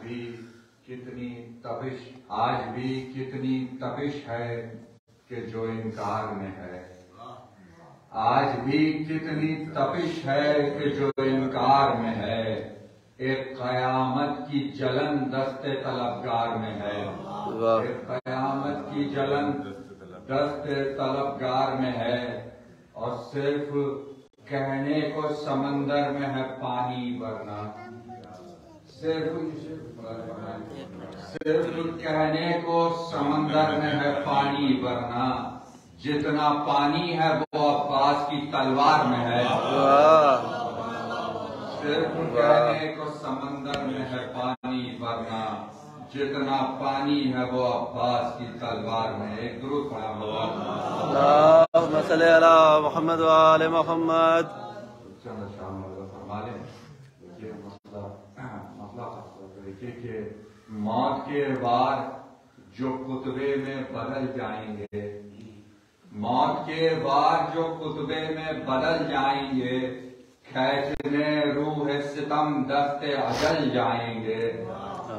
भी कितनी तपिश है कि जो इनकार में है। आज भी कितनी तपिश है कि जो इनकार में है। एक कयामत की जलन दस्ते तलबगार में है। एक कयामत की जलन दस्ते तलबगार में है। और सिर्फ कहने को समंदर में है पानी वरना, सिर्फ कहने को समंदर में है पानी वरना, जितना पानी है वो अब्बास की तलवार में है। सिर्फ कहने को समंदर में है पानी वरना, जितना पानी है वो अब्बास की तलवार में। एक दुरूद पढ़ा अल्लाहुम्मा सल्ली अला मुहम्मद व आले मुहम्मद। देखिए कि मौत के बाद जो कुतबे में बदल जाएंगे, मौत के बाद जो कुतबे में बदल जाएंगे, खैजने रूह सितम दस्ते अजल जाएंगे,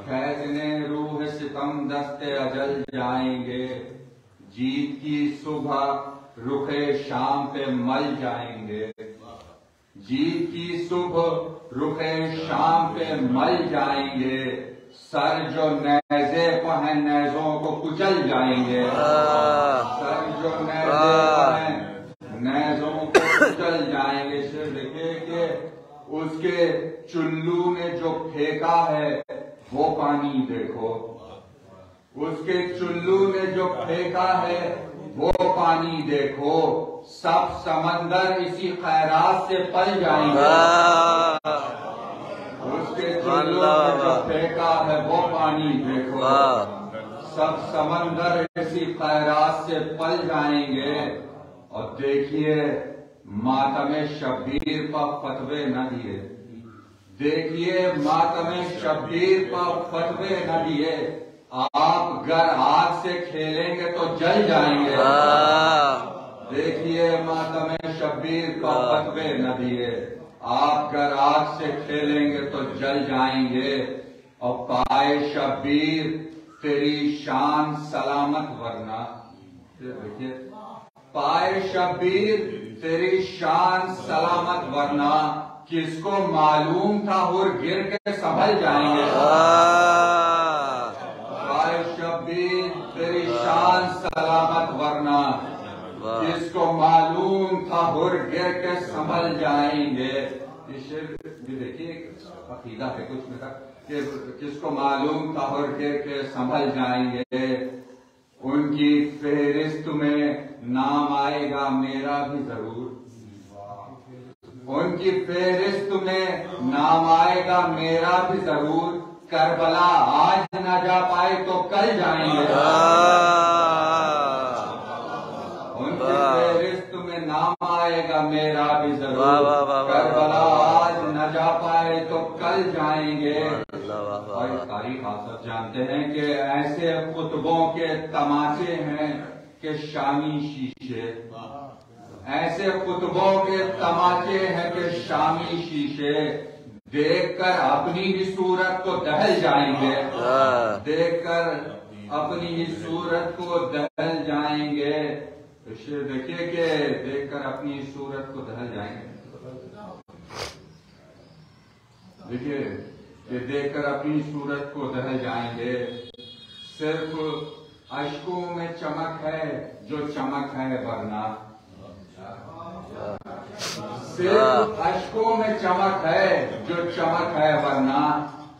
खैजने रूह सितम दस्ते अजल जाएंगे। जीत की सुबह रुखे शाम पे मल जाएंगे, जीत की सुबह रुखे शाम पे मल जाएंगे। सर जो नेज़े पर हैं नेज़ों को कुचल जाएंगे, सर जो नेज़े पर हैं नेज़ों को कुचल जाएंगे। सिर्फ देखिए कि उसके चुल्लू ने जो फेंका है वो पानी देखो, उसके चुल्लू ने जो फेंका है वो पानी देखो। सब समंदर इसी खैरात से पल जाएंगे, उसके चुल्लू ने जो फेंका है वो पानी देखो। सब समंदर इसी खैरात से पल जाएंगे। और देखिए मातम शब्बीर पर फतवे न दिए, देखिए मातम शब्बीर पर फतवे न दिए। आप घर आग से खेलेंगे तो जल जाएंगे। देखिए मातम शब्बीर पर फतवे न दिए, आप घर आग से खेलेंगे तो जल जाएंगे। और पाए शब्बीर तेरी शान सलामत वरना, देखिए पाए शब्बीर तेरी शान सलामत वरना, किसको मालूम था हुर गिर के संभल जाएंगे। पाए शब्बीर तेरी शान सलामत वरना, किसको मालूम था हुर गिर के संभल जाएंगे। देखिए अकीदा है कुछ में तक कि किसको मालूम था हुर गिर के संभल जाएंगे। उनकी फेहरिस्त में नाम आएगा मेरा भी जरूर, उनकी फेहरिस्त में नाम आएगा मेरा भी जरूर। करबला आज न जा पाए तो कल जाएंगे, उनकी फेहरिस्त में नाम आएगा मेरा भी जरूर। करबला आज न जा पाए तो कल जाएंगे। और तारीख आप सब जानते हैं कि ऐसे कुतुबों के तमाचे हैं कि शामी शीशे, ऐसे कुतुबों के तमाचे हैं कि शामी शीशे। देखकर अपनी ही सूरत को दहल जाएंगे, देखकर अपनी ही सूरत को दहल जाएंगे। देखिए कि देखकर अपनी सूरत को दहल जाएंगे। देखिए ये देखकर अपनी सूरत को दहल जाएंगे। सिर्फ अश्कों में चमक है जो चमक है वरना, सिर्फ अश्कों में चमक है जो चमक है वरना,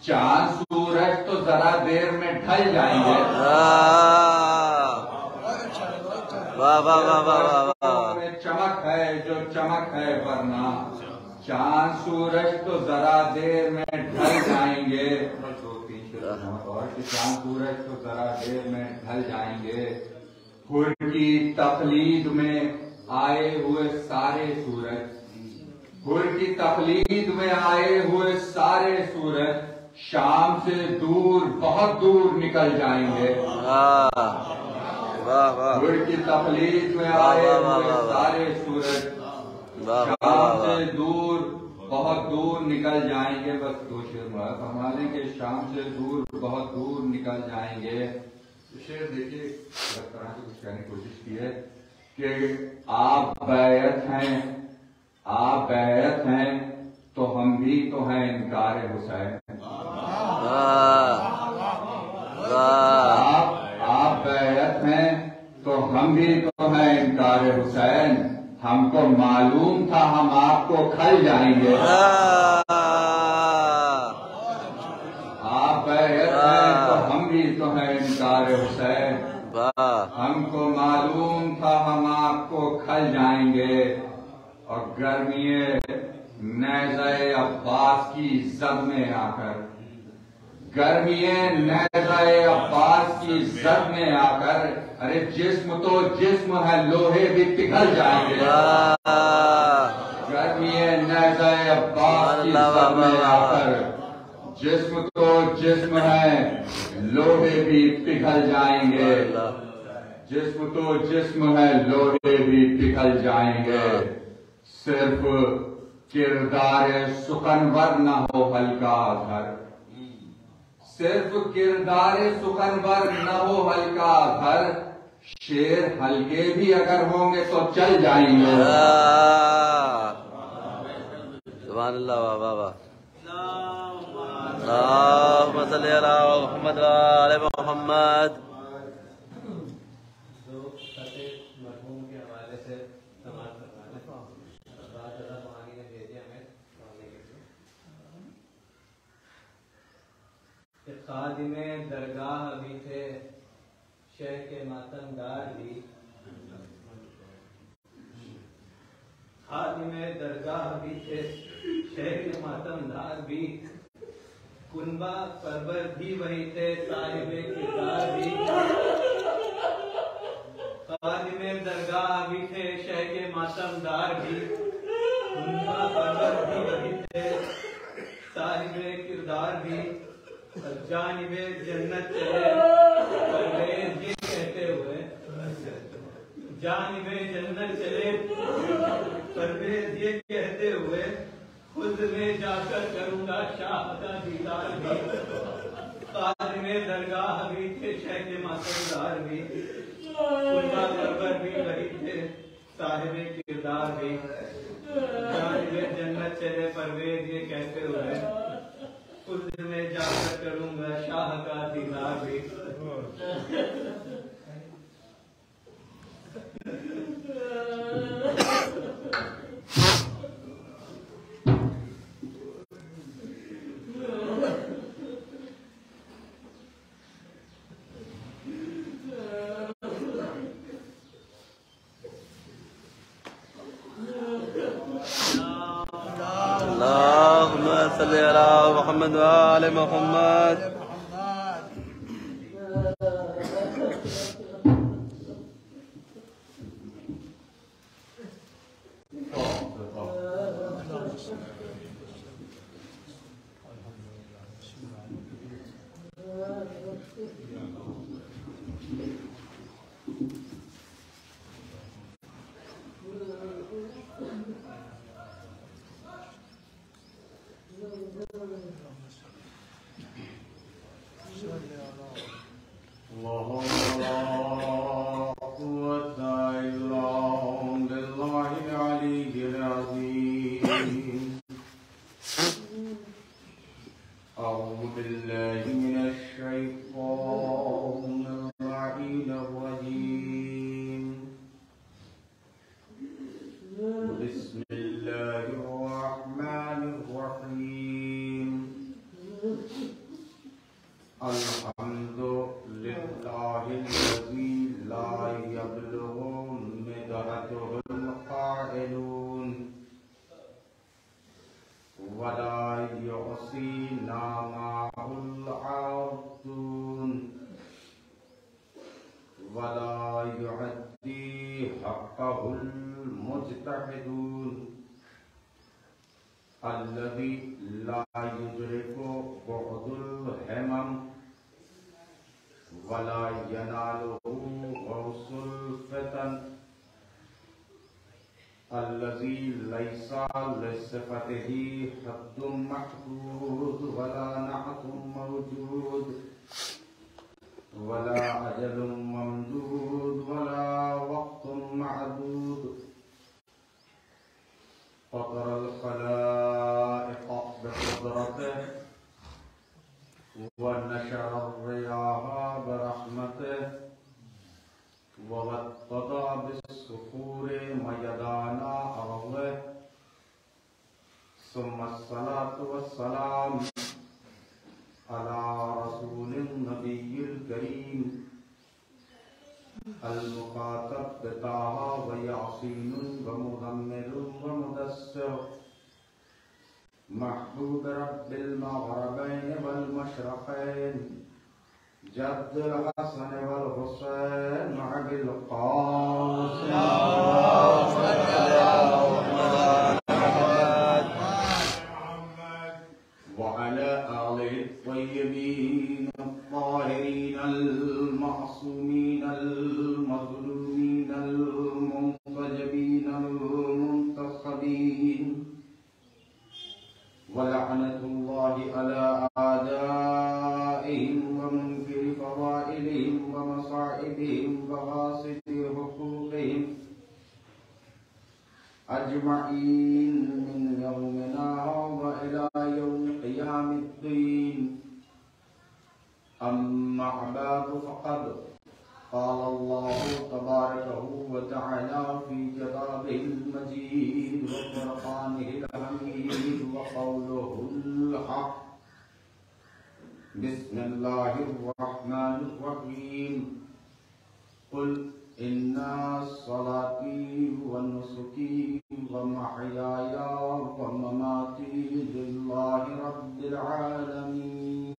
चांद सूरज तो जरा देर में ढल जाएंगे। वाह वाह वाह वाह वाह। में चमक है जो चमक है वरना, चांद सूरज तो जरा देर में ढल जाएंगे। और चांद सूरज तो जरा देर में ढल जाएंगे। हुर की तकलीद में आए हुए सारे सूरज, हुर की तकलीद में आए हुए सारे सूरज, शाम से दूर बहुत दूर निकल जाएंगे। हुर की तकलीद में आए हुए सारे सूरज, शाम से दूर बहुत बहुत दूर निकल जाएंगे। बस दो शेर फरमा लें कि शाम से दूर बहुत दूर निकल जाएंगे। शेर देखिए इस तरह से कुछ कहने की कोशिश की है कि आप बैत हैं तो हम भी तो हैं इनकार हुसैन। आप बैत हैं तो हम भी तो हैं इनकार हुसैन। हमको मालूम था हम आपको खल जाएंगे। आप बैत हैं तो हम भी तो हैं इनकार हुसैन। हमको मालूम था हम आपको खल जाएंगे। और गर्मिये नेज़े अब्बास की जद में आकर, गर्मिये नेज़े अब्बास की जद में आकर, अरे जिस्म तो जिस्म है लोहे भी पिघल जाएंगे। गर्मिये नेज़े अब्बास की जद में आकर, जिस्म तो जिस्म है लोहे भी पिघल जाएंगे। जिस्म तो जिस्म है लोहे भी पिघल जाएंगे। सिर्फ किरदार सुकनवर न हो हल्का घर, सिर्फ किरदार सुकनवर न हो हल्का घर। शेर हल्के भी अगर होंगे तो चल जाएंगे। सुभान अल्लाह, वाह वाह वाह। अल्लाहुम्मा सल्ली अला मुहम्मद व आले मुहम्मद। खादिमे दरगाह भी थे शेख के मातमदार भी, खादिमे दरगाह भी थे शेख के मातमदार भी। कुनबा परवर भी वही थे साहिबे किरदार भी। खादिमे दरगाह भी थे शेख के मातमदार भी। कुनबा परवर भी वही थे साहिबे किरदार भी। जानिबे जन्नत चले परवेज ये कहते हुए, जानिबे जन्नत चले परवेज ये कहते हुए, खुद में जाकर करूंगा शाह का दीदार भी। खादिमे दरगाह भी थे शेख मातमदार भी। कुनबा परवर भी वही थे साहिबे किरदार भी। जानिबे जन्नत चले परवेज ये कहते हुए, खुद में जाकर करूंगा शाह का दीदार भी। अल्लाहुम्मा सल्ली अला मुहम्मद व आले मुहम्मद। अल्लज़ी लैसा लिसिफ़तिही हद्दुम महदूद वला नअतुम मौजूद वला अजलुम ममदूद वला वक़्तुम मअदूद फ़तरल ख़लाइक़ बिक़ुदरतिही व नशरर रियाह बिरहमतिही ववत्तदा बिस्सुखूर मयदाना अर्ज़िही सुम्मस्सलातु वस्सलाम अला रसूलिन नबिय्यिल करीम अल मुख़ातब बिताहा व यासीनुन व मुज़म्मिलुन व मुदस्सिर महबूब रब्बिल मग़रिबैन वल मशरिक़ैन जद्दुल हसन वल हुसैन अबिल क़ासिम व अला आलिहि त्वय्यबीन अत्ताहिरीन अल मअसूमीन अल मज़लूमीन अल मुंतजबीन अल मुंतखबीन व लअनतुल्लाहि अला आदाइहिम व मुनकिरि फ़वाइलिहिम व मसाइबिहिम व ग़ासिबि हुकूक़िहिम अजमईन मिन यौमिना व इला यौमि क़ियामिद्दीन अम्मा बअद फ़क़द क़ाल अल्लाहु तबारकहु व तआला फ़ी किताबिहिल मजीद व फ़ुरक़ानिहिल हमीद व क़ौलुहुल हक़ बिस्मिल्लाहिर रहमानिर रहीम कुल इन्ना सलाती व नुसुकी व महयाया व ममाती लिल्लाहि रब्बिल आलमीन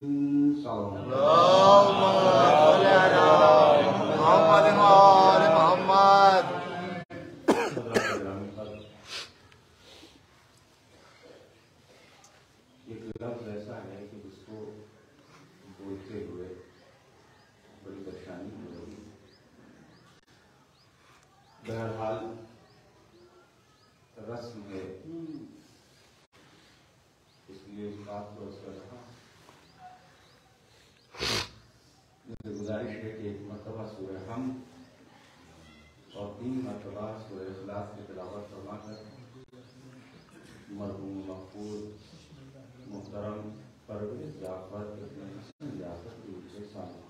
अल्लाहुम्मा सल्लि अला मुहम्मद व आले मुहम्मद। एक लफ्ज़ ऐसा है कि जिसको बोलते हुए बड़ी परेशानी हो रही है। बहरहाल रस्म है, इसलिए इस बात को असर रहा। मुझे गुजारिश है कि एक मरतबा सूरह हमद और 3 मरतबा सूरह इखलास की तिलावत फरमाकर मरहूम मक़बूल मुहतरम परवेज़ जाफ़र इब्न हसन जाफ़र की उनसे सामने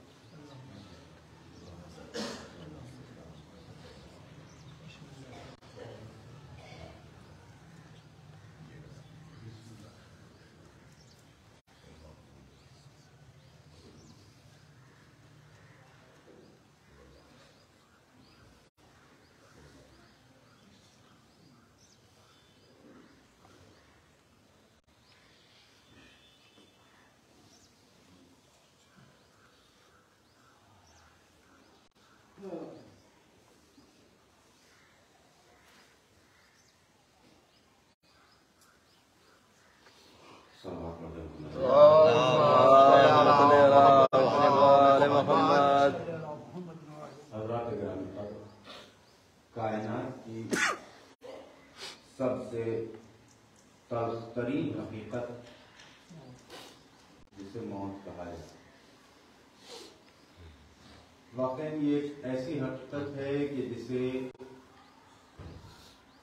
कायनात की सबसे तरीन हकीकत जिसे मौत कहा है, वाकई ये एक ऐसी हकीकत है कि जिसे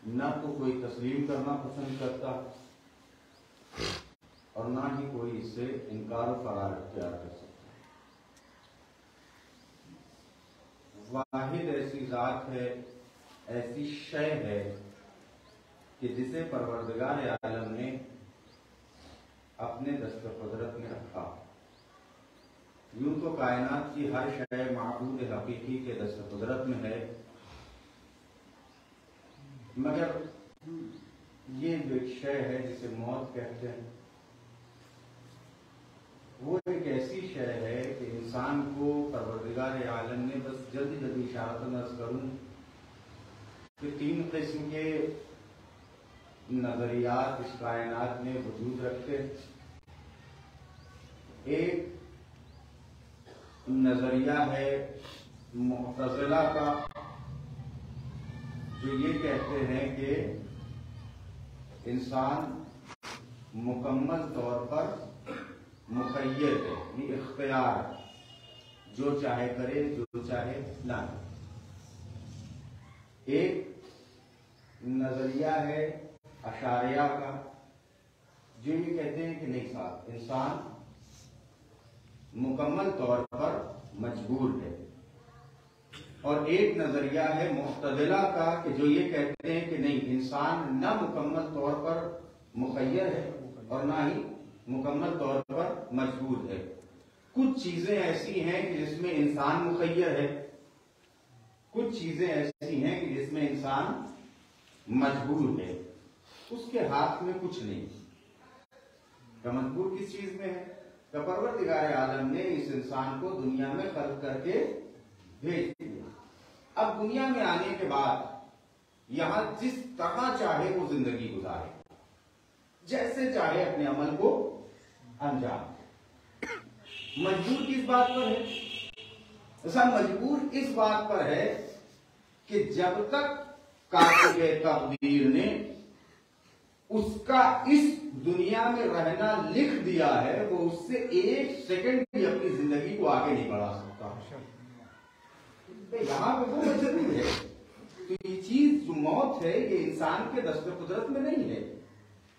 न तो कोई तस्लीम करना पसंद करता और ना ही कोई इससे इनकार फरार अख्तियार कर सकता। वाहिद ऐसी जात है, ऐसी शय है कि जिसे परवरदिगार आलम ने अपने दस्त कुदरत में रखा। यूं तो कायनात की हर शय माबूद हकीकी के दस्त कुदरत में है, मगर ये जो एक शय है जिसे मौत कहते हैं, वो एक ऐसी शय है कि इंसान को परवरदिगार आलम ने बस जल्दी जल्दी इशारतन अर्ज करूं कि 3 किस्म के नजरियात इस कायनात में वजूद रखते। एक नजरिया है मुअतज़िला का जो ये कहते हैं कि इंसान मुकम्मल तौर पर मुखय्यर है, ये इख्तियार है, जो चाहे करे जो चाहे ना करे। एक नजरिया है अशारिया का, जो ये कहते हैं कि नहीं साहब, इंसान मुकम्मल तौर पर मजबूर है। और एक नजरिया है मुअतदिला का, कि जो ये कहते हैं कि नहीं, इंसान न मुकम्मल तौर पर मुखय्यर है और ना ही मुकम्मल तौर पर मजबूर है। कुछ चीजें ऐसी हैं कि जिसमें इंसान मुखय्यर है, कुछ चीजें ऐसी हैं कि जिसमें इंसान मजबूर है, उसके हाथ में कुछ नहीं। तो मजबूर किस चीज में है? तो परवरदिगार आलम ने इस इंसान को दुनिया में खल्क करके भेज दिया। अब दुनिया में आने के बाद यहां जिस तरह चाहे वो जिंदगी गुजारे, जैसे चाहे अपने अमल को अंजाम। मजबूर किस बात पर है? ऐसा मजबूर इस बात पर है कि जब तक कातिबे तकदीर ने उसका इस दुनिया में रहना लिख दिया है, वो उससे एक सेकंड भी अपनी जिंदगी को आगे नहीं बढ़ा सकता। तो यहां पे वो मजबूर है। तो ये चीज जो मौत है, ये इंसान के दस्त कुदरत में नहीं है,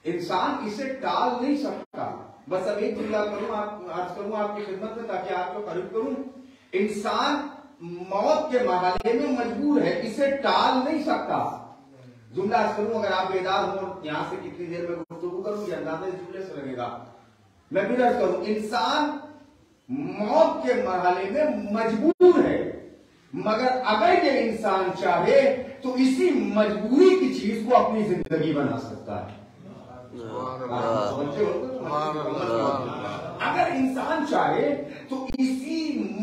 इंसान इसे टाल नहीं सकता। बस अब एक जुमला करूं, अर्ज करूं आपकी खिदमत में ताकि आपको करीब करूं। इंसान मौत के मरहले में मजबूर है, इसे टाल नहीं सकता। जुमला अर्ज करूं, अगर आप बेदार हो, यहां से कितनी देर में गुफ्तगू करूं ये अंदाजा इस जुमले से लगेगा। मैं फिर अर्ज करूं, इंसान मौत के मरहले में मजबूर है, मगर अगर ये इंसान चाहे तो इसी मजबूरी की चीज को अपनी जिंदगी बना सकता है। अगर इंसान चाहे तो इसी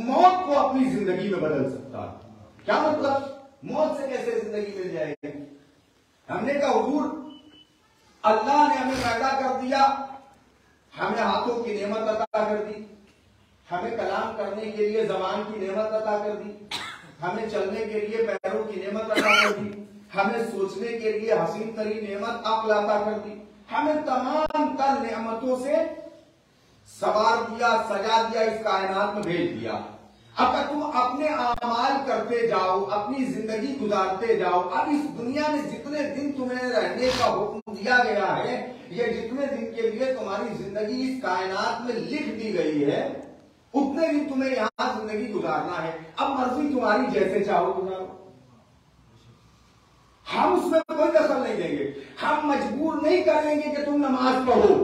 मौत को अपनी जिंदगी में बदल सकता है। क्या मतलब? मौत से कैसे जिंदगी मिल जाएगी? हमने कहा हुजूर, अल्लाह ने हमें पैदा कर दिया, हमें हाथों की नेमत अता कर दी, हमें कलाम करने के लिए जबान की नेमत अता कर दी, हमें चलने के लिए पैरों की नेमत अता कर दी, हमें सोचने के लिए हसीन तरीन नेमत अक्ल अता कर दी, हमें तमाम तर नेमतों से सवार दिया, सजा दिया, इस कायनात में भेज दिया। अब तुम अपने आमाल करते जाओ, अपनी जिंदगी गुजारते जाओ। अब इस दुनिया में जितने दिन तुम्हें रहने का हुक्म दिया गया है, ये जितने दिन के लिए तुम्हारी जिंदगी इस कायनात में लिख दी गई है, उतने दिन तुम्हें यहां जिंदगी गुजारना है। अब मर्जी तुम्हारी जैसे चाहो गुजारो, हम उसमें कोई दखल नहीं देंगे। हम मजबूर नहीं करेंगे कि तुम नमाज पढ़ो,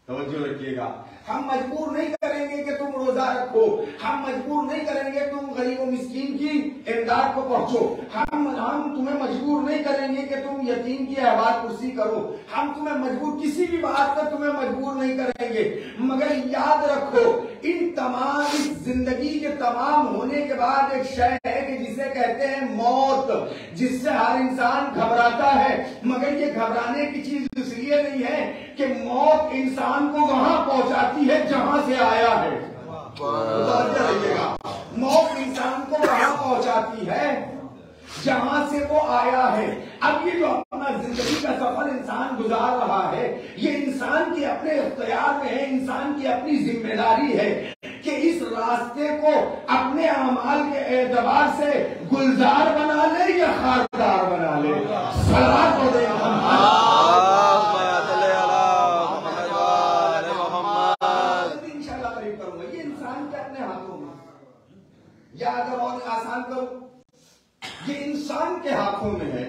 तवज्जो रखिएगा। हम मजबूर नहीं करेंगे कि तुम रोजा रखो, हम मजबूर नहीं करेंगे तुम गरीब और मिस्कीन की इमदाद को पहुंचो, हम तुम्हें मजबूर नहीं करेंगे कि तुम यतीम की अहवाल कुर्सी करो, हम तुम्हें मजबूर किसी भी बात पर तुम्हें मजबूर नहीं करेंगे। मगर याद रखो, इन तमाम इस जिंदगी के तमाम होने के बाद एक शय है कि जिसे कहते हैं मौत, जिससे हर इंसान घबराता है। मगर ये घबराने की चीज इसलिए नहीं है कि मौत इंसान को वहां पहुंचाती है जहां से आया है। मौत इंसान को वहां पहुंचाती है जहां से वो आया है। अब ये जो अपना जिंदगी का सफर इंसान गुजार रहा है, ये इंसान के अपने इख्तियार में है, इंसान की अपनी जिम्मेदारी है कि इस रास्ते को अपने अमाल के एतबार से गुलजार बना ले या खारदार बना ले। सलात हो दे इंशाल्लाह करीब करूंगा। ये इंसान के अपने हाथों में, या अगर और आसान करूं, ये इंसान के हाथों में है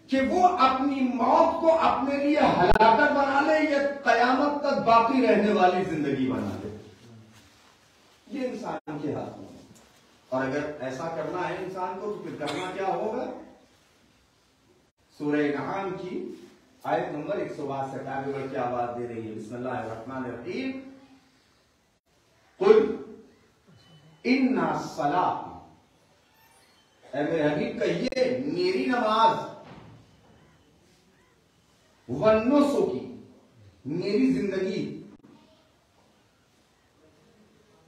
कि वो अपनी मौत को अपने लिए हलाकत बना ले या कयामत तक बाकी रहने वाली जिंदगी बना ले। ये इंसान के हाथों में। और अगर ऐसा करना है इंसान को तो फिर करना क्या होगा? सूरह नहाम की आयत नंबर 162 आगे बढ़ के आवाज दे रही है, बिस्मिल्लाहिर्रहमानिर्रहीम। कुल इन्ना सलाती, ऐ मेरे हबीब कहिए, मेरी नमाज, वन्नुसु की, मेरी जिंदगी,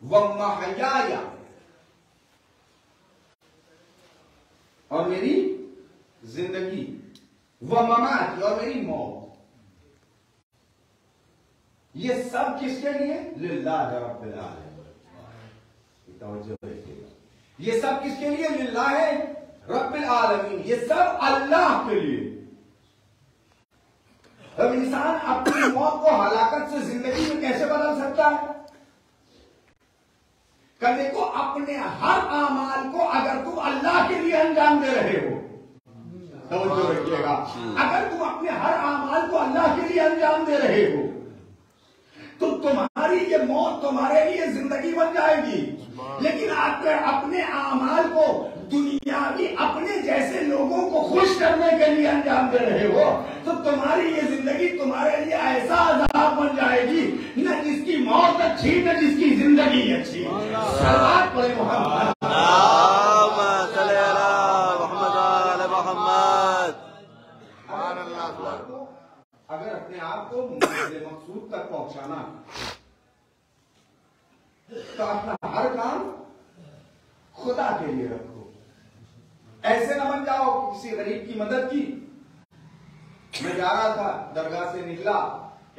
व महयाया, और मेरी जिंदगी, व ममाती, और मेरी मौत। ये सब किसके लिए? लिल्लाह रब्बिल आलमीन। तवज्जो रखिएगा, ये सब किसके लिए? लिल्लाह रब्बिल आलमीन, ये सब अल्लाह के लिए। अब इंसान अपनी मौत को हलाकत से जिंदगी में कैसे बदल सकता है? कल देखो, अपने हर आमाल को अगर तुम अल्लाह के लिए अंजाम दे रहे हो, तवज्जो रखिएगा, अगर तुम अपने हर आमाल को अल्लाह के लिए अंजाम दे रहे हो तो तुम्हारी ये मौत तुम्हारे लिए जिंदगी बन जाएगी। लेकिन आप अपने आमाल को दुनियावी अपने जैसे लोगों को खुश करने के लिए अंजाम दे रहे हो तो तुम्हारी ये जिंदगी तुम्हारे लिए ऐसा अजाब बन जाएगी, न जिसकी मौत अच्छी न जिसकी जिंदगी अच्छी। सलावत पढ़े मोहम्मद। अगर अपने आप को मकसूद तक पहुंचाना तो अपना हर काम खुदा के लिए रखो। ऐसे न बन जाओ किसी गरीब की मदद की। मैं जा रहा था, दरगाह से निकला,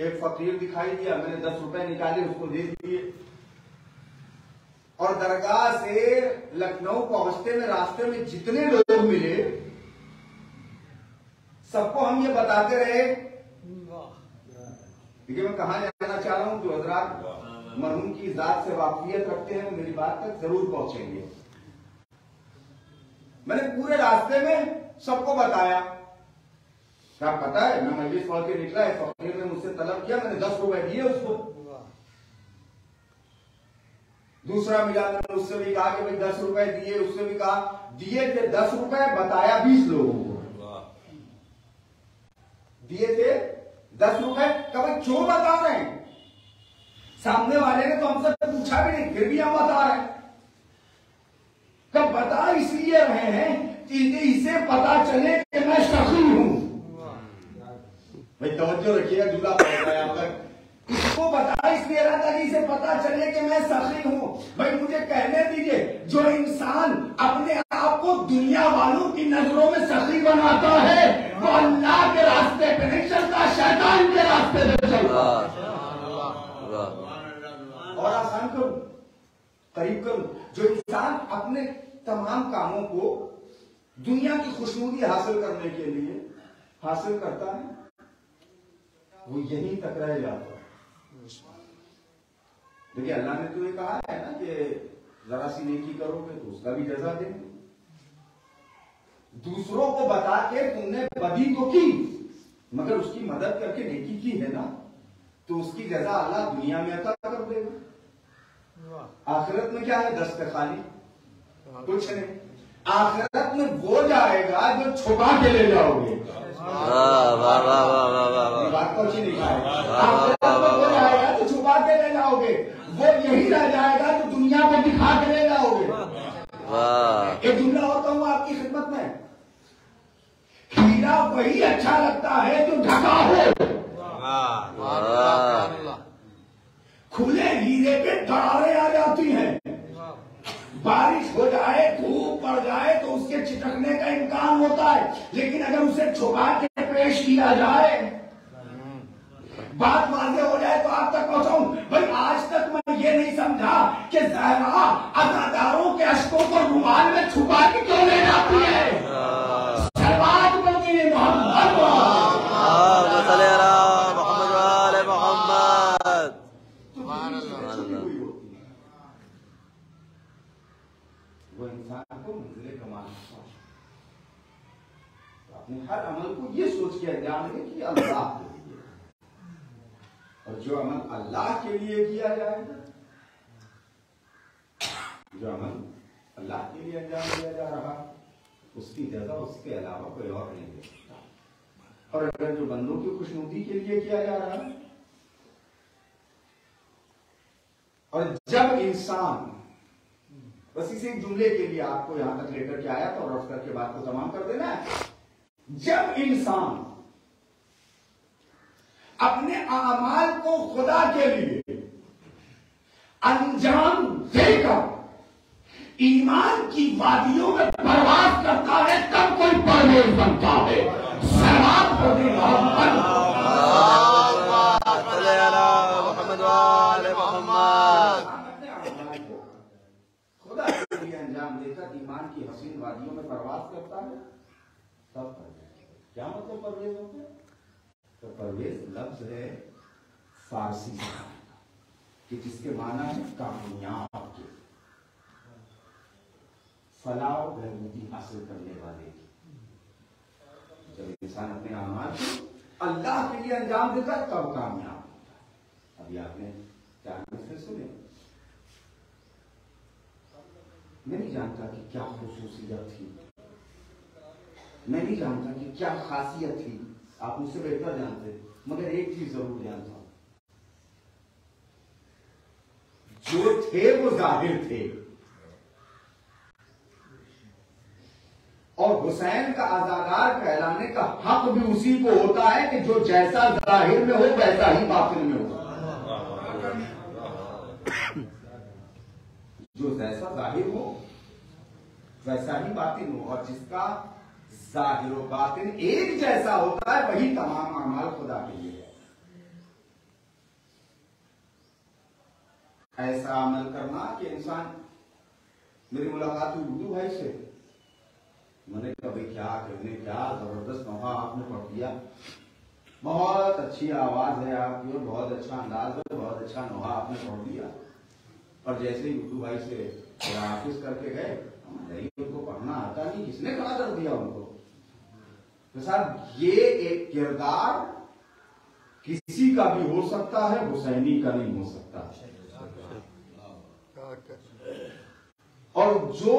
एक फकीर दिखाई दिया, मैंने 10 रुपए निकाले, उसको दे दिए। और दरगाह से लखनऊ पहुंचते में रास्ते में जितने लोग मिले सबको हम ये बताते रहे, देखिए मैं कहां जाना चाह रहा हूं, जो हजरात मरहूम की जात से वाकियत रखते हैं मेरी बात तक जरूर पहुंचेंगे। मैंने पूरे रास्ते में सबको बताया, क्या पता है, मैं मजलिस पढ़ के निकला है, फकीर ने मुझसे तलब किया, मैंने 10 रुपए दिए उसको। दूसरा मिला, मैंने उससे भी कहा कि भाई 10 रुपए दिए, उससे भी कहा दिए थे 10 रुपए, बताया 20 लोगों को दिए थे 10 रुपए। कभी क्यों बता रहे हैं? सामने वाले ने तो हमसे पूछा भी नहीं, फिर भी हम बता रहे हैं। कब बता इसलिए रहे हैं कि इसे पता चले कि मैं सखी हूं। भाई तवज्जो रखिएगा, दूल्हा पड़ रहा है यहां पर। इसको बता इसलिए रहा था कि इसे पता चले कि मैं सखी हूं। भाई मुझे कहने दीजिए, जो इंसान अपने आप को दुनिया वालों की नजरों में सखी बनाता है वो अल्लाह के रास्ते पे नहीं चलता, शैतान के रास्ते पे चलता। और आसान करूं, करीब करूं, जो इंसान अपने तमाम कामों को दुनिया की खुशनुदी हासिल करने के लिए हासिल करता है वो यहीं तक रह जाता है। देखिए अल्लाह ने तो ये कहा है ना कि जरा सी नेकी करोगे तो उसका भी जजा देंगे। दूसरों को बता के तुमने बदी तो की मगर उसकी मदद करके नेकी की है ना, तो उसकी जजा अल्लाह दुनिया में अता कर देगा। आखिरत में क्या है? दस्त खाली, कुछ नहीं। आखिरत में वो जाएगा जो छुपा के ले जाओगे। बात को नहीं खाएगा। आखिरत में वो जाएगा जो छुपा के ले जाओगे, वो यही रह जाएगा जो दुनिया को दिखा के ले जाओगे। एक जुमला और कहूँ आपकी खिदमत में, हीरा वही अच्छा लगता है जो ढका हो। खुले हीरे पे दरारें आ जाती हैं, बारिश हो जाए, धूप पड़ जाए तो उसके चिटकने का इम्कान होता है, लेकिन अगर उसे छुपा के पेश किया जाए, बात वाज़ेह हो जाए तो आप तक पहुंचाऊं। भाई आज तक मैं ये नहीं समझा कि ज़हरा अज़ादारों के अश्कों को रुमाल में छुपा के क्यों ले जाती है। सलावत पढ़िए मोहम्मद वो इंसान को मंजिले कमाना, अपने हर अमल को ये सोच के अंजाम दे कि अल्लाह के लिए, और जो अमल अल्लाह के लिए किया जाएगा, जो अमल अल्लाह के लिए अंजाम दिया जा रहा उसकी जजा उसके अलावा कोई और नहीं दे सकता। और अगर जो बंदों की खुशनुदी के लिए किया जा रहा है, और जब इंसान, बस इसी एक जुमले के लिए आपको यहां तक लेकर के आया तो रफ करके बात को तमाम कर देना है। जब इंसान अपने आमाल को खुदा के लिए अंजाम देकर ईमान की वादियों में प्रवास करता है तब कोई परवेज बनता है। सलाम हो दे मोहम्मद। खुदा के लिए अंजाम देकर ईमान की हसीन वादियों में प्रवास करता है तब परवेज। क्या मतलब परवेज होता है? तो परवेज लफ्ज है फारसी कि जिसके माना है कामयाब के, फलाह और बहबूदी हासिल करने वाले की। जब इंसान अपने अमाल को अल्लाह के लिए अंजाम देता है तब कामयाब होता है। अभी आपने चार मिसरे सुने। मैं नहीं जानता कि क्या खुसूसियत थी, मैं नहीं जानता कि क्या खासियत थी, आप मुझसे बेहतर जानते, मगर एक चीज जरूर जानता हूं, जो थे वो जाहिर थे। और हुसैन का आजादार कहलाने का हक भी उसी को होता है कि जो जैसा जाहिर में हो वैसा ही बातिन में हो। जो जैसा जाहिर हो वैसा ही बातिन हो, और जिसका जाहिर और बातिन एक जैसा होता है वही तमाम अमाल खुदा के लिए है। ऐसा अमल करना कि इंसान, मेरी मुलाकात हुई उर्दू भाई से, मैंने कहा भाई क्या कहने, क्या जबरदस्त नोहा आपने पढ़ दिया, बहुत अच्छी आवाज है आपकी और बहुत अच्छा अंदाज है, बहुत अच्छा नोहा आपने पढ़ दिया। और जैसे ही उर्दू भाई से हाफिज करके गए, नहीं उनको पढ़ना आता नहीं, किसने खड़ा कर दिया उनको। तो साहब ये एक किरदार किसी का भी हो सकता है, हुसैनी का नहीं हो सकता। और जो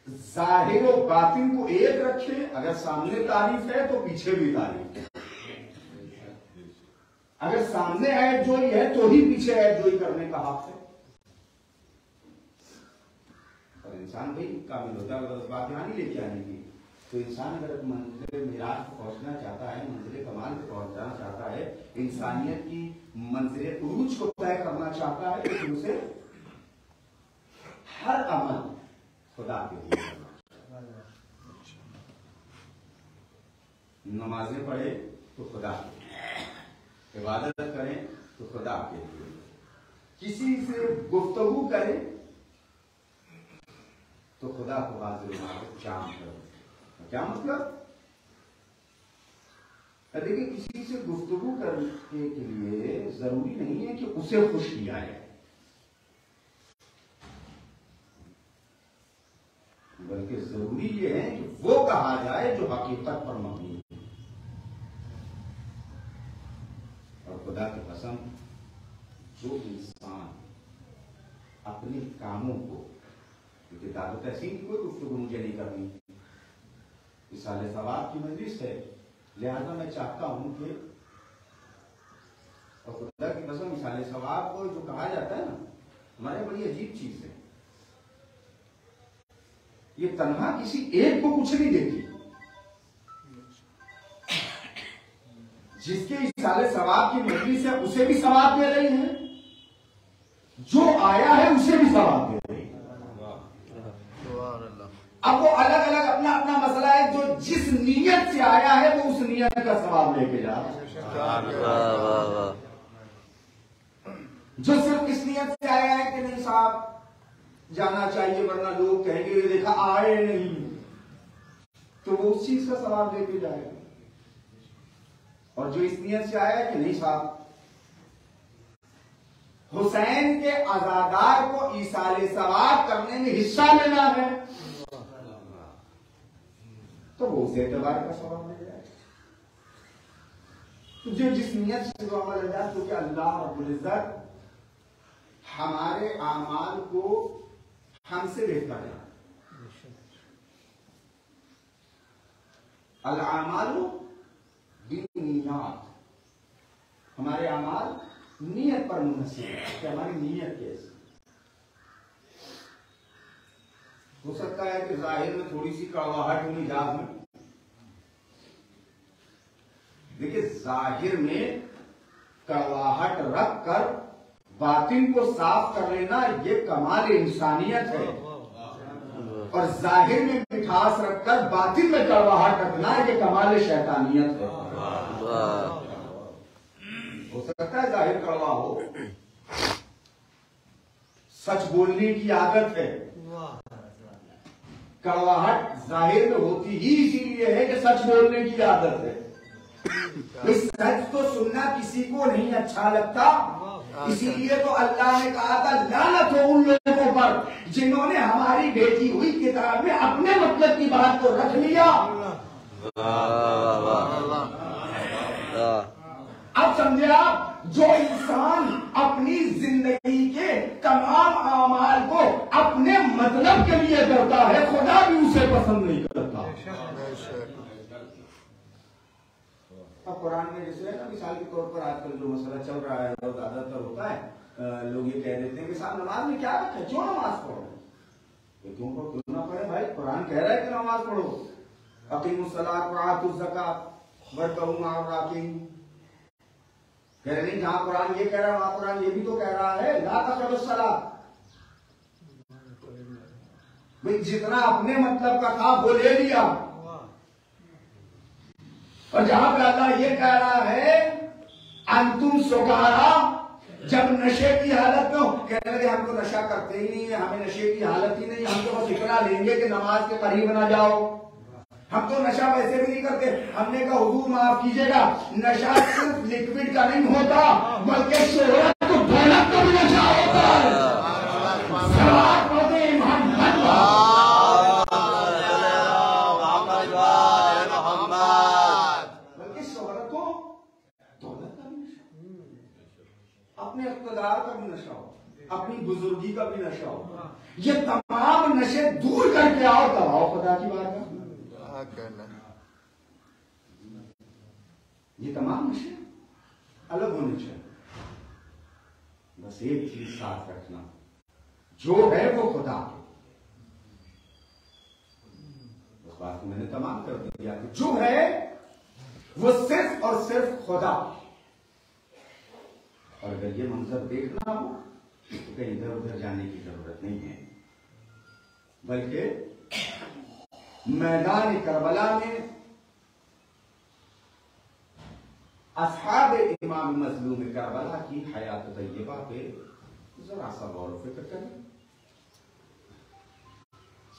जाहिर और बातिन को एक रखे, अगर सामने तारीफ है तो पीछे भी तारीफ है, अगर सामने ऐड जोई है तो ही पीछे ऐड जोई करने का हक है। और इंसान भाई काबिल होता है, अगर उस बात ध्यान ही लेके आने की, तो इंसान अगर मंजिल मिराज को पहुंचना चाहता है, मंजिल कमाल पे पहुंचना चाहता है, इंसानियत की मंजिल उरूज को तय करना चाहता है, तो उसे हर अमल खुदा के लिए करना। नमाजें पढ़े तो खुदा के लिए, इबादत करें तो खुदा के लिए, किसी से गुफ्तगू करें तो खुदा को हाजिर काम करो। क्या मतलब? देखिए, किसी से गुफ्तगू करने के लिए जरूरी नहीं है कि उसे खुश किया जाए, बल्कि जरूरी ये है कि वो कहा जाए जो हकीकत पर मबनी है। और खुदा की कसम, जो इंसान अपने कामों को, क्योंकि दावत ऐसी कोई गुफ्तगू मुझे नहीं करनी, इसाले सवाब की मजलिस है, लिहाजा मैं चाहता हूं कि, और खुदा की कसम इसाले सवाब को जो कहा जाता है ना, हमारे बड़ी अजीब चीज है, ये तन्हा किसी एक को कुछ नहीं देती। जिसके इसाले सवाब की मजलिस है उसे भी सवाब दे रही है, जो आया है उसे भी सवाब दे रही है। अब वो अलग अलग अपना अपना मसला है, जो जिस नीयत से आया है वो उस नीयत का सवाब लेके जा रहा है। जो सिर्फ इस नीयत से आया है कि नहीं साहब जाना चाहिए वरना लोग कहेंगे ये देखा आए नहीं, तो वो उस चीज का सवाब लेके जाएगा। और जो इस नीयत से आया है कि नहीं साहब हुसैन के अज़ादार को ईसाले सवाब करने में हिस्सा लेना है, तो वो उस एतबार का सवाब ले जाएगा। तो जो जिस नीयत से जो अमल है, क्योंकि अल्लाह रब्बुल इज्जत हमारे आमाल को हमसे बेहतर है। अल आमालु बिन्नियात, हमारे अमाल नीयत पर मुनहसिर है कि हमारी नीयत कैसी। हो सकता है कि जाहिर में थोड़ी सी कड़वाहट हो मिजाज में, देखिए जाहिर में कड़वाहट रख कर बातिन को साफ कर लेना, ये कमाल इंसानियत है। और जाहिर में मिठास रखकर बातिन में कड़वाहट रखना, ये कमाल शैतानियत है। हो सकता है जाहिर कड़वा हो, सच बोलने की आदत है। कड़वाहट जाहिर में होती ही इसीलिए है कि सच बोलने की आदत है। इस सच को सुनना किसी को नहीं अच्छा लगता, इसीलिए तो अल्लाह ने कहा था लानत हो उन लोगों पर जिन्होंने हमारी भेजी हुई किताब में अपने मतलब की बात को रख लिया। अब समझे आप, जो इंसान अपनी जिंदगी के तमाम अमाल को अपने मतलब के लिए करता है, खुदा भी उसे पसंद नहीं करता। अब कुरान में जैसे ना मिसाल के तौर पर आजकल जो मसला चल रहा है और ज्यादातर होता है, लोग ये कह देते हैं कि साहब नमाज में क्या रखा है, क्यों नमाज पढ़ो? क्यों पढ़ो, क्यों ना पढ़े भाई, कुरान कह रहा है कि नमाज पढ़ो। अकीमुस्सलात व आतुज़ ज़कात वरकऊ मअर राकिईन। कह रहे नहीं, जहां कुरान ये कह रहा है वहां कुरान ये भी तो कह रहा है ला तक़रबुस्सलात। भाई जितना अपने मतलब का था वो ले लिया, और जहां पे अल्लाह ये कह रहा है अंतुम सुकारा, जब नशे की हालत में हो, कहने लगे हम तो नशा करते ही नहीं है, हमें नशे की हालत ही नहीं, हम तो बस इतना लेंगे कि नमाज के करीब ना जाओ, हम तो नशा वैसे भी नहीं करते। हमने कहा हुजूर माफ कीजिएगा, नशा सिर्फ लिक्विड का नहीं होता, बल्कि शोहरत को दौलत का भी नशा होता है। अपने इक़्तिदार का भी नशा हो, अपनी बुजुर्गी का भी नशा हो, ये तमाम नशे दूर करके आओ तब आओ खुदा की बात का। ये तमाम नशे अलग होने चाहिए, बस एक चीज साथ रखना, जो है वो खुदा। उस बात को मैंने तमाम कर दिया कि जो है वो सिर्फ और सिर्फ खुदा। और अगर ये मंजर देखना हो तो कहीं इधर उधर जाने की जरूरत नहीं है, बल्कि मैदान करबला में असहाब इमाम मज़लूम करबला की हयात तय्यबा पे जरा सा गौर फिक्र करें,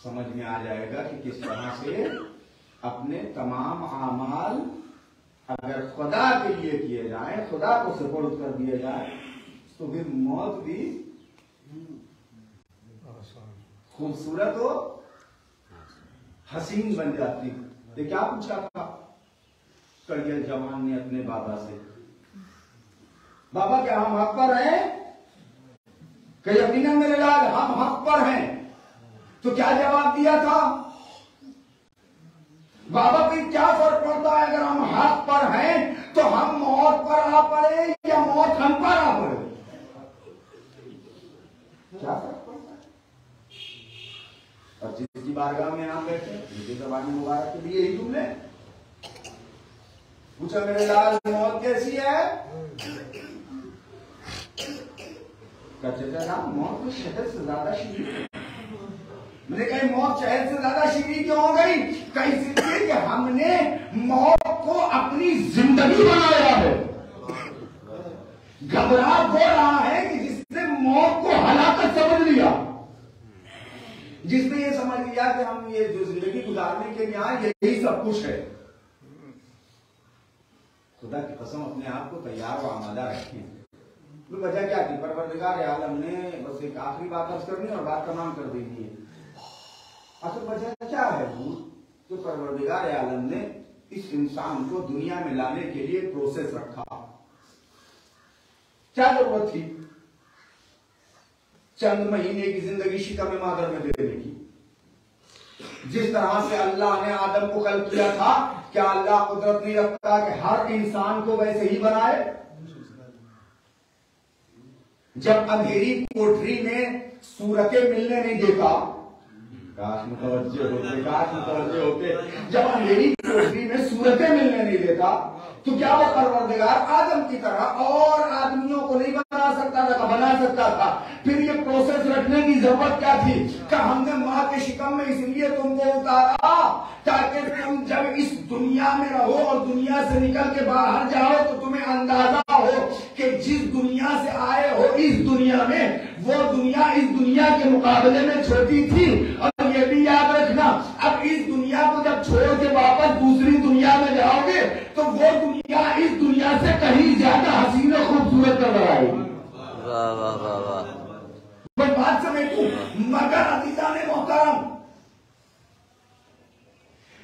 समझ में आ जाएगा कि किस तरह से अपने तमाम आमाल अगर खुदा के लिए किए जाए, खुदा को सुपुर्द कर दिए जाए, तो फिर मौत भी खूबसूरत हो हसीन बन जाती। तो क्या पूछा था कड़ियल जवान ने अपने बाबा से, बाबा क्या हम हक पर हैं? कि यकीनन मेरे लाल हम हक पर हैं। तो क्या जवाब दिया था? बाबा भी क्या फर्क पड़ता है अगर हम हक पर हैं तो हम मौत पर आ पड़े या मौत हम पर आ पड़े, क्या फर्क पड़ता है? और जिसकी बारगाह में आप बैठे उनकी ज़बानी मुबारक के लिए यही जुमले पूछा, मेरे लाल मौत कैसी है? कहते मौत तो शहर से ज्यादा शीरी है। मैंने कहा मौत शहर से ज्यादा शीरी क्यों हो गई? कहीं इसलिए कि हमने मौत को अपनी जिंदगी बनाया है। घबराहट हो रहा है कि जिसने मौत को हलाकत समझ लिया, जिसने ये समझ लिया कि हम ये जो जिंदगी गुजारने के लिए आए यही सब कुछ है। खुदा की कसम अपने आप को तैयार व आमादा रखें। तो वजह क्या थी? परवरदिगार आलम ने बस एक आखिरी बात अर्ज करनी और बात तमाम कर देनी है। असल वजह क्या है कि परवरदिगार आलम ने इस इंसान को दुनिया में लाने के लिए प्रोसेस रखा। क्या जरूरत थी चंद महीने की जिंदगी शिकम मादर में देने की? जिस तरह से अल्लाह ने आदम को खल किया था, क्या अल्लाह कुदरत नहीं रखता कि हर इंसान को वैसे ही बनाए? जब अंधेरी कोठरी में सूरतें मिलने नहीं देता, काश मुतवज्जे होते। जब अंधेरी कोठरी में सूरतें मिलने नहीं देता तो क्या वो परवरदिगार आदम की तरह और आदमियों को नहीं बना सकता था? बना सकता था। फिर ये प्रोसेस रखने की जरूरत क्या थी? कि हमने माँ के शिकम में इसलिए तुमको उतारा ताकि तुम जब इस दुनिया में रहो और दुनिया से निकल के बाहर जाओ तो तुम्हें अंदाजा हो कि जिस दुनिया से आए हो इस दुनिया में, वो दुनिया इस दुनिया के मुकाबले में छोटी थी। और ये भी याद रखना, अब इस दुनिया को जब छोड़ के वापस दूसरी दुनिया में जाओगे तो वो दुनिया इस दुनिया से कहीं ज्यादा हसीन और खूबसूरत नजर आएगी। वाह वाह वाह वाह। मैं बात समेटू, मगर अजीजा ने मोहतरम,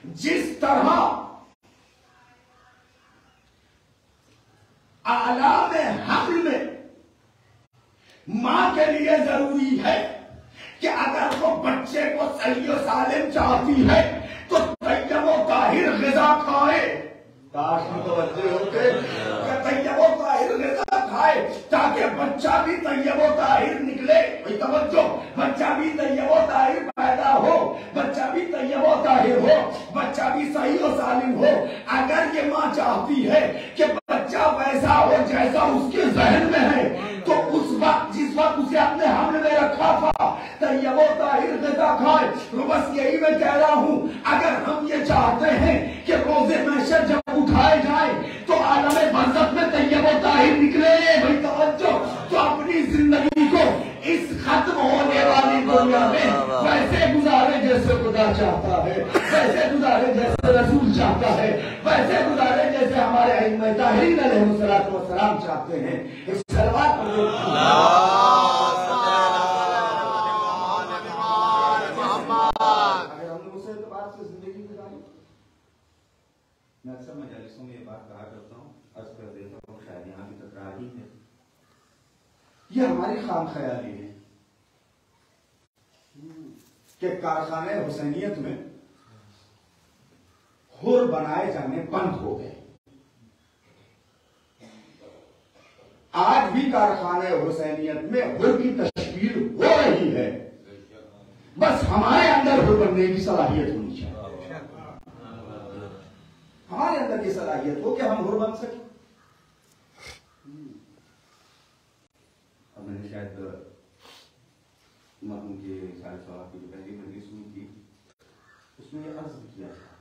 जिस तरह आलाम हमल में मां के लिए जरूरी है कि अगर वो बच्चे को सही और सालिम चाहती है तो तैयब व ताहिर ग़िज़ा खाए। काश मुतवज्जे होते कि तैयब व ताहिर ग़िज़ा खाए ताकि बच्चा भी तैयब व ताहिर निकले। भाई तवज्जो, बच्चा भी तैयब व ताहिर पैदा हो, बच्चा भी तैयब व ताहिर हो, बच्चा भी सही और सालिम हो। अगर ये माँ चाहती है कि बच्चा वैसा हो जैसा उसके जहन में है तो उस वक्त जिस वक्त उसे अपने हमले में रखा था तैयब व ताहिर ग़िज़ा खाए। तो बस यही मैं कह रहा हूं, अगर हम ये चाहते हैं कि रोज़े महशर जब उठाए जाए तो आलम बरज़ख में तैयब व ताहिर निकले, भाई तवज्जो, तो अपनी जिंदगी को इस खत्म होने वाली दुनिया में वैसे गुजारे जैसे खुदा चाहता है, वैसे गुजारे जैसे रसूल चाहता है, वैसे गुजारे जैसे हमारे अइम्मा ताहिरीन अलैहिस्सलातु वस्सलाम चाहते हैं। इस सलवात पर अगर हमने उसे एतबार से जिंदगी गुजारी, मैं अक्सर मजालिसों में ये बात कहा करता हूँ, अर्ज कर देता हूँ, शायद यहाँ की तकरार ही है, ये हमारी खाम ख्याली है कि कारखाने हुसैनियत में हुर बनाए जाने बंद हो गए। आज भी कारखाने हुसैनियत में हुर की तशकील हो रही है, बस हमारे अंदर हुर बनने की सलाहियत होनी चाहिए। हमारे अंदर ये सलाहियत हो कि हम हुर बन सके। अब मैंने शायद मरहूम के सारे सवाल की जो पहली मजलिस हुई थी उसमें यह अर्ज किया था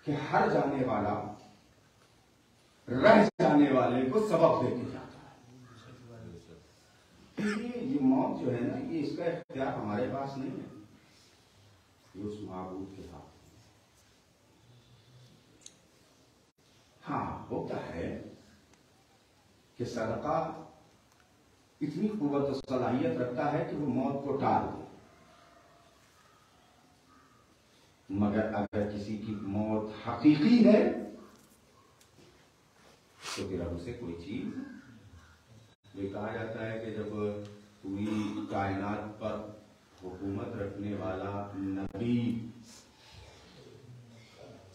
कि हर जाने वाला रह जाने वाले को सबक देके जाता है। ये मौत जो है ना, ये इसका इख्तियार हमारे पास नहीं है, ये उस माबूद के हाथ। हाँ, होता है कि सदका इतनी कुव्वत और सलाहियत रखता है कि वो मौत को टाल दे, मगर अगर किसी की मौत हकीकी है तो फिर अब उसे कोई चीज, ये कहा जाता है कि जब पूरी कायनात पर हुकूमत रखने वाला नबी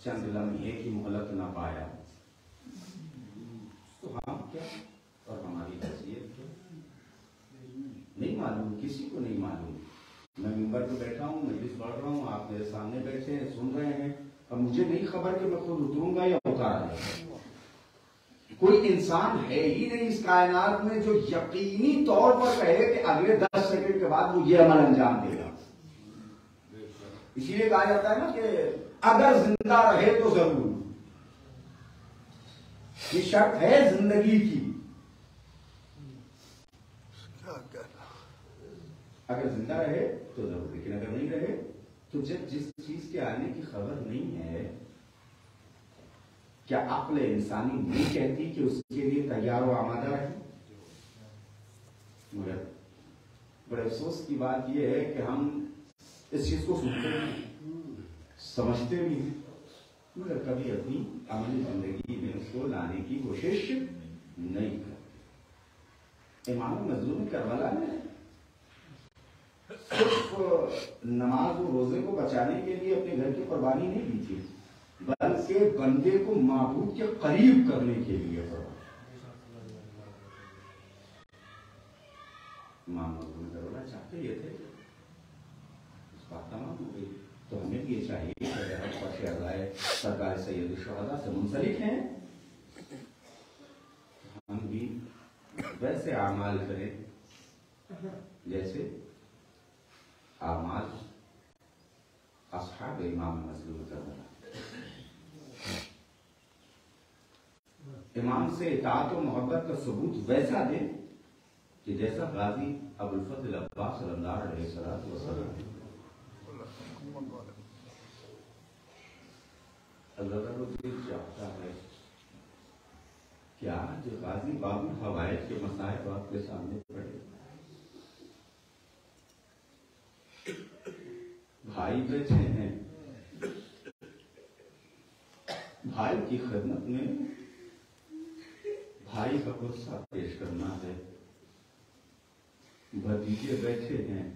चंद लम्हे की मोहलत न पाया तो हम क्या और हमारी हैसियत क्या, नहीं मालूम, किसी को नहीं मालूम। मैं मिंबर पे बैठा हूँ, मजलिस पढ़ रहा हूँ, आप मेरे सामने बैठे हैं, सुन रहे हैं, अब मुझे नहीं खबर कि मैं खुद उतरूंगा या उतारा जाएगा। कोई इंसान है ही नहीं इस कायनात में जो यकीनी तौर पर कहे कि अगले 10 सेकंड के बाद वो ये अमल अंजाम देगा। इसीलिए कहा जाता है ना कि अगर जिंदा रहे तो जरूर, ये शर्त है जिंदगी की, अगर जिंदा रहे तो जरूर, लेकिन अगर नहीं रहे तो जब जिस चीज के आने की खबर नहीं है, क्या अक्ल इंसानी नहीं कहती कि उसके लिए तैयार व आमादा रहे? मगर बड़े अफसोस की बात यह है कि हम इस चीज को सुनते हैं, समझते भी हैं, मगर कभी अपनी अमली जिंदगी में उसको लाने की कोशिश नहीं करते। इमाम मजलूम करबला ने सिर्फ नमाज और रोजे को बचाने के लिए अपने घर की कुर्बानी नहीं दी थी, बल्कि बंदे को माबूद के करीब करने के लिए इमाम मजलूम करबला चाहते ये थे सरकार सैयद शुहदा से मुंसलिक हैं, हम भी वैसे आमाल करें जैसे आमाल अस्हाब इमाम मजलूम करबला। इमाम से इताअत और मोहब्बत का सबूत वैसा दे कि जैसा गाजी अबुल फजल अब्बास रंदार अलैहिस्सलातु वस्सलाम। अल्लाह का दिल चाहता है क्या जो गाजी बाबू हवायत के मसाइब आपके सामने पड़े, भाई बैठे हैं, भाई की खिदमत में भाई का गुस्सा पेश करना है, भतीजे बैठे हैं,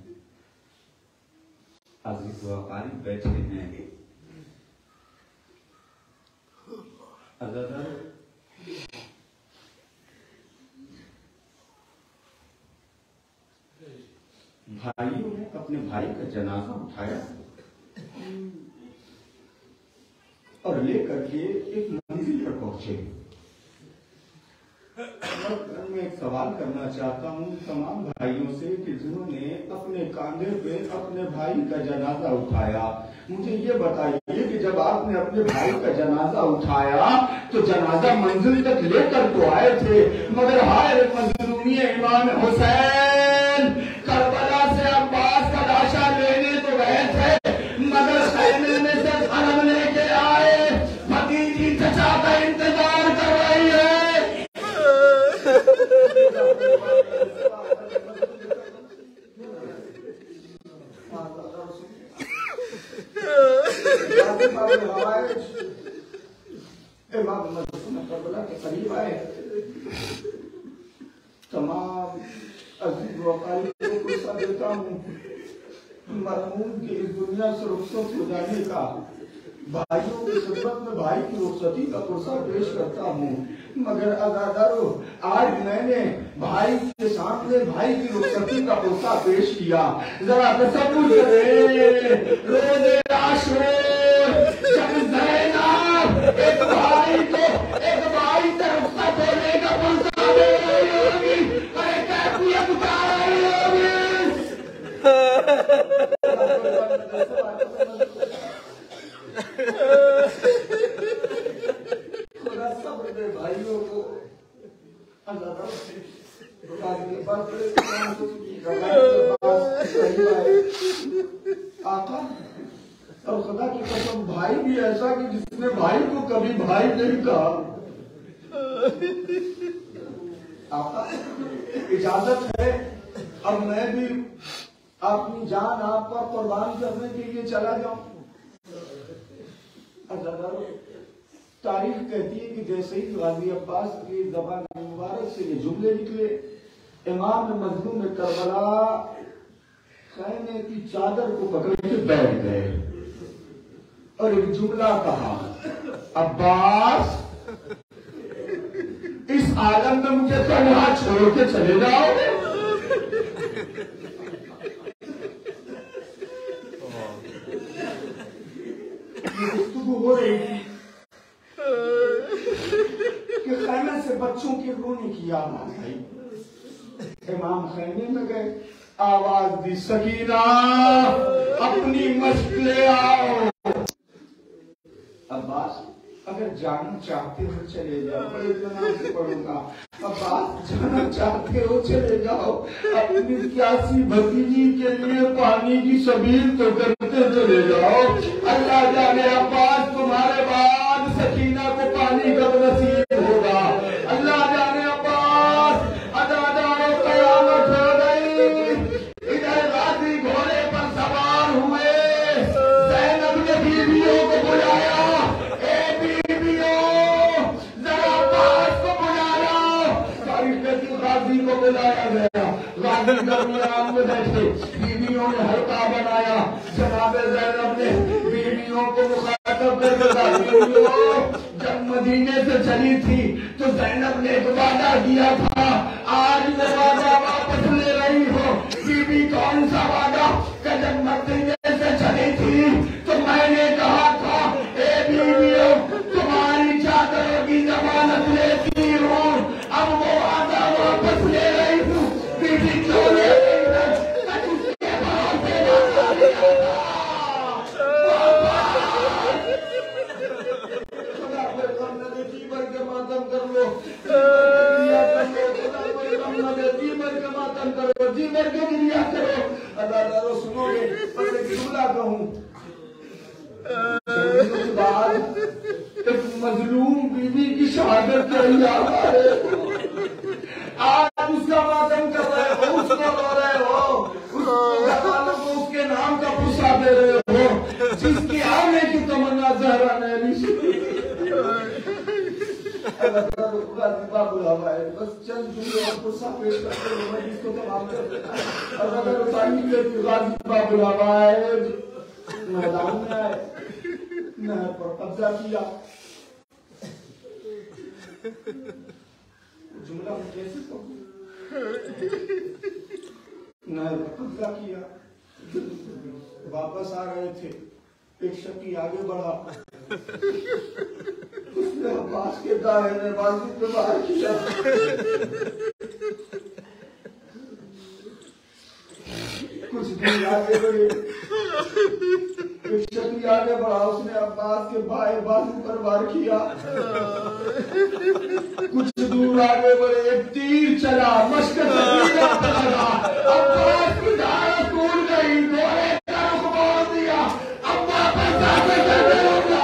अजीज व अकारीब बैठे हैं, अगर भाइयों ने अपने भाई का जनाजा उठाया और लेकर के एक मंजिल पर पहुंचे। मैं एक सवाल करना चाहता हूँ तमाम भाइयों से कि जिन्होंने अपने कांधे पे अपने भाई का जनाजा उठाया, मुझे ये बताइए कि जब आपने अपने भाई का जनाजा उठाया तो जनाजा मंजिल तक लेकर तो आए थे, मगर हाय मजलूमी इमाम हुसैन, करबला से अब्बास का लाशा लेने तो गए थे, मगर खैमे में से खनम लेके आए, भतीजी चचा का इंतजार कर रही है। करबला के करीब आए, तमाम अजीज व अकारीब को गुस्सा देता हूँ मरहूम के इस दुनिया से रुखसत हो जाने का, भाइयों की खिदमत में भाई की रुखसती का पुरसा पेश करता हूँ, मगर अदादारो आज मैंने भाई के सामने भाई की रुखसती का पुरसा पेश किया। जरा तसव्वुर करें रोज़े आशूर जब ज़ैनब एक भाई से रुखसत होने का पुरसा दे रही होगी, अरे कैफियत क्या रही होगी। थोड़ा सब्र दे भाइयों को, आका और खुदा की कसम भाई भी ऐसा कि जिसने भाई को कभी भाई नहीं कहा। आका इजाजत है, अब मैं भी अपनी जान आप पर कुर्बान करने के लिए चला जाऊं। तारीख कहती है कि जैसे ही गाजी अब्बास की ज़बान मुबारक से ये जुमले निकले, इमाम मजलूम करबला खैमे की चादर को पकड़ के बैठ गए और एक जुमला कहा, अब्बास इस आलम में मुझे तन्हा छोड़ के चले जाओ। गुफ्तगू हो रही थी कि खैमे से बच्चों की रोने की आवाज आई। इमाम खैमे में गए, आवाज दी, सकीना अपनी मश्क ले आओ। अब्बास अगर जाना चाहते हो चले जाओ, बड़े इत्मीनान से पढ़ूंगा। अब्बास जाना चाहते हो चले जाओ, अपनी प्यासी भतीजी के लिए पानी की सबील तो करते चले जाओ। अल्लाह जाने अब्बास तुम्हारे बाद सकीना को पानी कब नसीब होगा। अल्लाह जाने अब्बास अदादारों कयामत हो गई। इधर गाजी घोड़े पर सवार हुए, ज़ैनब ने बीवियों को बुलाया, गाजी को बुलाया गया, गाजी दरमियान में बैठे, बीवियों ने हल्का बनाया। जनाब ज़ैनब ने बीवियों को मुखातब करके कहा, बीवियों जब मदीने से चली थी तो ज़ैनब ने एक वादा किया था, आज वो वादा वापस ले रही हो। बीवी कौन सा वादा? कि जब मदीने से चली थी तो मैंने कहा था, ए बीवियों मातम कर लो, जी मर के मातम करो, जी मर के गिरिया करो। अल्लाह ताला सुनोगे, बस एक जुमला कहूँ, बाद एक मजलूम बीवी की शहादत के याद आ रहे हो, आज उसका मातम कर रहे हो, उसको रो रहे हो, उसको उसके नाम का पुस्सा दे रहे हो, जिसकी आने की तमन्ना ज़हरा ने नहीं सुनी। बुलावा है, बस चल जुमले और पुस्सा पेश करते हो, मैं इसको तमाम कर देता। अगर बताइए कि गाजीबा बुलावा है, मैदान में आए, नहर पर कब्जा किया। जुमला में कैसे कहूँ, नहर पर कब्जा किया, वापस आ रहे थे, एक शकी आगे बढ़ा, उसने अब्बास के दाहिने बाजू पे वार किया। कुछ दूर आगे बढ़े, एक शकी आगे बढ़ा, उसने अब्बास के बाएं बाजू पर वार किया। कुछ दूर आगे बढ़े, एक तीर चला, मश्क लगा, अब्बास की दाढ़ टूट गई, दोहरे का रुख मोड़ दिया, अब वापस आगे चलने लगा।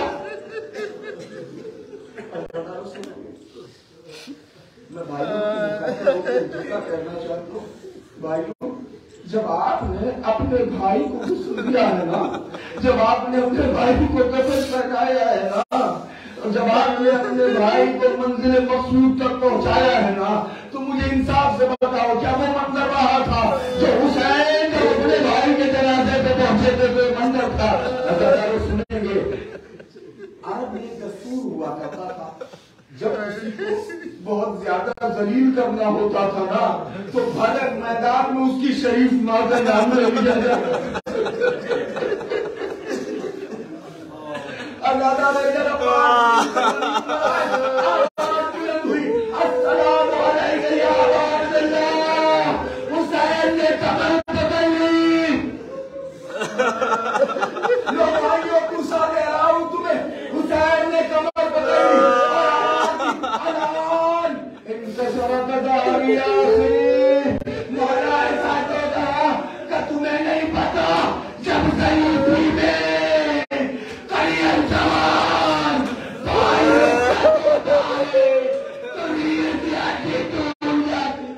मैं भाइयों कहना चाहता हूँ, भाइयों जब आपने अपने भाई को गुस्ल दिया है ना, जब आपने अपने भाई को कफन पहनाया है ना, जब आपने अपने भाई को मंजिल मकसूद तक पहुंचाया है ना, तो मुझे इंसाफ से बताओ क्या वो मंजर रहा था जो हुसैन जब अपने भाई के जनाजे पे पहुंचे थे, तो मंजर था। अगर सुनेंगे, अरब में दस्तूर हुआ करता था, जब किसी को बहुत ज्यादा जलील करना होता था ना, तो भरत मैदान में उसकी शरीफ मां का नाम ले लिया जाता। अल्लाह ताला हुसैन ने कमर पकड़ ली। लो भाइयों, गुस्सा दे रहा हूं तुम्हें, हुसैन ने कमर पकड़ ली। मौला ऐसा देगा कि तुम्हें नहीं पता, जब सयूफी में करियर जवान भाई तो नीर जाती टूट जाती,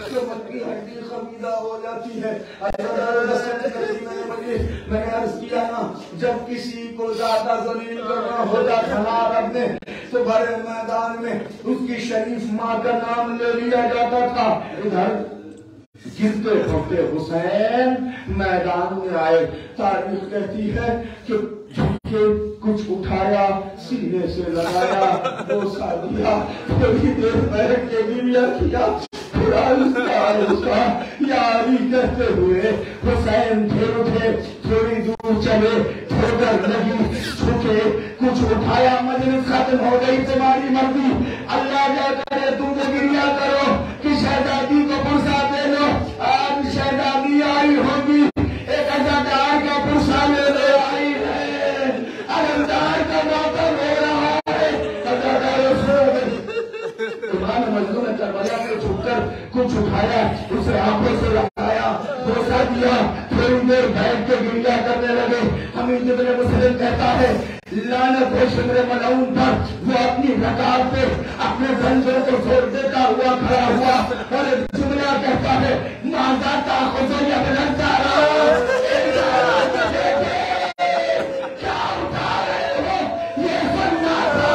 कमर की हड्डी खमीदा हो जाती है। मैंने अर्ज किया ना, जब किसी को ज्यादा जलील करना होता था अरब में, तो भरे मैदान में उसकी शरीफ मां का नाम ले लिया जाता था। इधर गिरते पड़ते हुसैन मैदान में आए। तारीख कहती है कि झुके कुछ उठाया, सीने से लगाया, बोसा दिया, थोड़ी देर बैठ के गिरिया किया, उसका यारी कहते हुए हुसैन फिर उठे, थोड़ी दूर चले, ठोकर लगी, झुके, कुछ उठाया, मजलिस खत्म हो गई, तुम्हारी मर्जी, अल्लाह क्या करे, तुम गिरिया करो कि शहजादी को पुरसा दे लो। आज शहजादी आई होगी, एक अदाकार का पुरसा ले ले आई है, अदाकार का नौकर हो रहा है। तुम्हारे मजलूम ने करबला में झुककर कुछ उठाया, उसे आंखों से लगाया, बोसा दिया, थोड़ी देर बैठ के गिरिया करने लगे। हमीद इब्न मुस्लिम कहता है, लानत है शिमरे मलऊन पर, वो अपनी रकाब पे अपने जंजों को जोड़ देता हुआ खड़ा हुआ और एक जुमला कहता है, माजा ताखुज़ो या बिलंजारा, क्या उठा रहे हो ये सन्नाटा।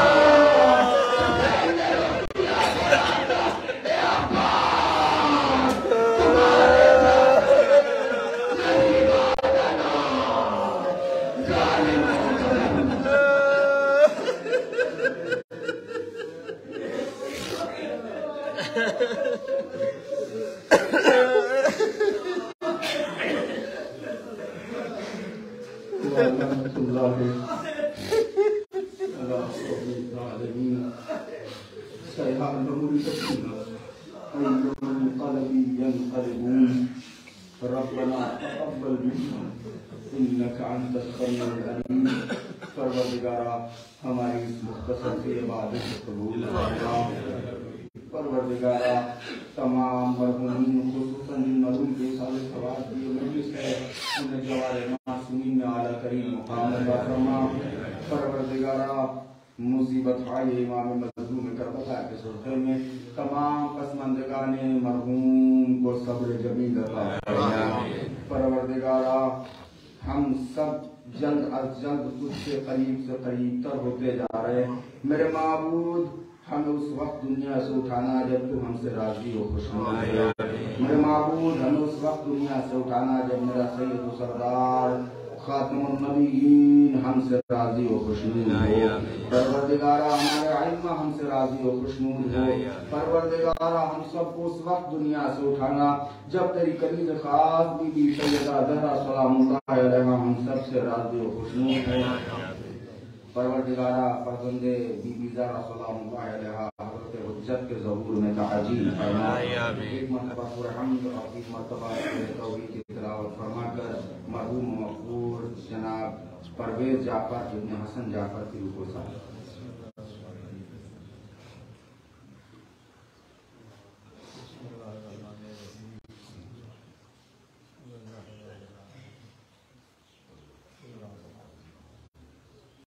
रब्बना तक़ब्बल मिन्ना इन्नका अंतस समीउल अलीम। परवरदिगारा हमारी इस मुख्तसर सी इबादत को कबूल फरमा। परवरदिगारा तमाम मरहूमीन खुसूसन जिन मरहूम के साल सवाब दिए मजलिस है उन्हें जवारे मासूमीन में आला करीम मुकाम अता फरमा। परवरदिगारा मुसीबत आए इमाम मज़लूम करबला के सुरखे में तमाम पसमंदगाने मरहूम को सब्र जमील अता फरमा। परवरदिगारा हम सब जल्द अज जल्द तुझसे करीब तर होते जा रहे हैं। मेरे माबूद हमें उस वक्त दुनिया से उठाना जब तू हमसे राजी हो खुशनुमा। मेरे माबूद हमें उस वक्त दुनिया से उठाना जब मेरा सैयद सरदार खातमुन नबीयीन हमसे राजी हो खुशनुमा हो। परवरदिगारा हमारे आइम्मा हमसे राजी हो खुशनुमा हो। परवरदिगारा हम सबको उस वक्त दुनिया से उठाना जब तेरी कलीज़ खास बीबी सैयदा ज़हरा सलामुल्लाह अलैहा हम सबसे राजी हो खुशनुमा हो। परवरदिगारा फरजंदे बीबी ज़हरा सलामुल्लाह अलैहा हज़रत हुज्जत के ज़हूर में ताजील फरमा। एक मरतबा सूरह हम्द और एक मरतबा तौहीद की तिलावत फरमाकर मरहूम मग़फ़ूर जनाब परवेज़ जाफ़र इब्न हसन जाफ़र की रूह को साथ